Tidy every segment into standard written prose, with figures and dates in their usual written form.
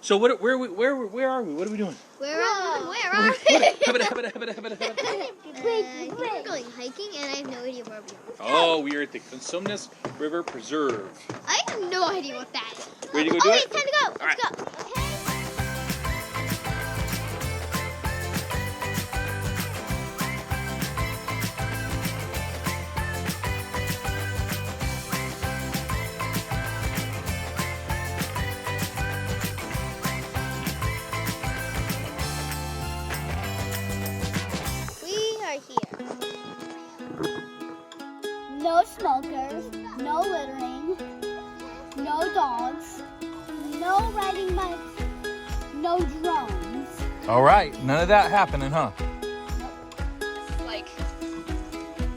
So where are we? What are we doing? Where are we? We're going hiking, and I have no idea where we are. Oh, we are at the Consumnes River Preserve. I have no idea what that is. Ready to go do it? It's time to go. All Let's right. go. Okay. No smokers, no littering, no dogs, no riding bikes, no drones. All right, none of that happening, huh? Like,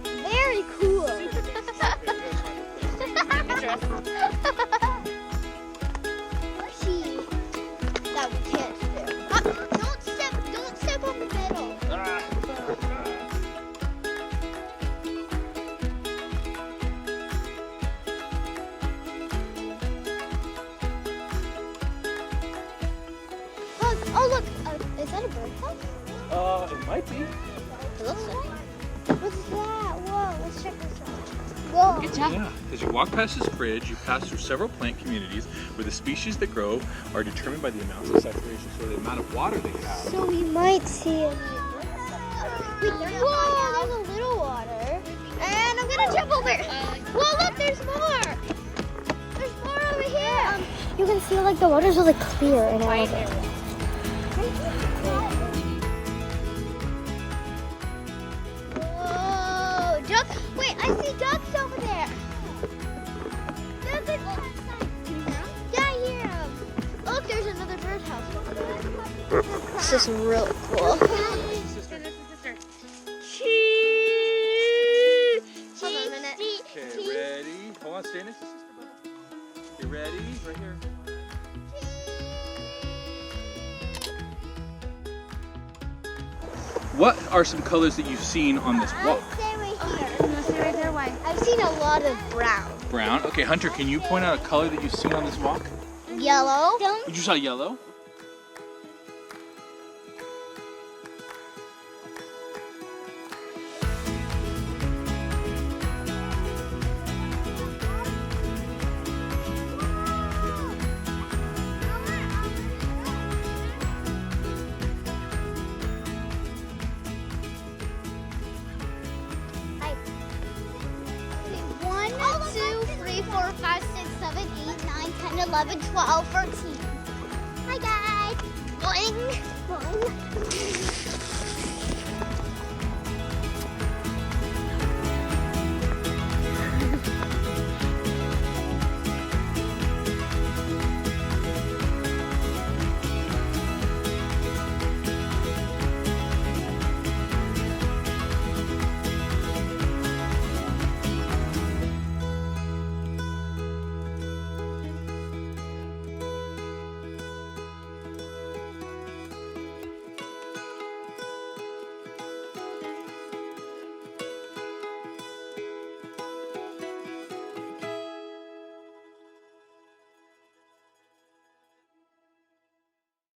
very cool. That we can't do. Don't step on the middle. Oh look, is that a birdhouse? It might be. It looks like it. What's that? Whoa, let's check this out. Whoa. Good job. Yeah, as you walk past this bridge, you pass through several plant communities where the species that grow are determined by the amounts of saturation, so the amount of water they have. So we might see a whoa, there's a little water. And I'm gonna jump over. Whoa, look, there's more. There's more over here. You can see like the water's really clear in all of it. Whoa, ducks. Wait, I see ducks over there. Yeah, I hear them. Look, there's another birdhouse over there. This is really cool. Sister. Cheese. Hold on a minute. Okay, ready? Hold on, stay next to sister, bud. Okay, ready? Right here. What are some colors that you've seen on this walk? Stay right here. Stay right there. Why? I've seen a lot of brown. Brown. Okay, Hunter, can you point out a color that you've seen on this walk? Yellow. You saw yellow? One, 2, 3, 4, 5, 6, 7, 8, 9, 10, 11, 12, 13. Hi guys. Boing. Boing.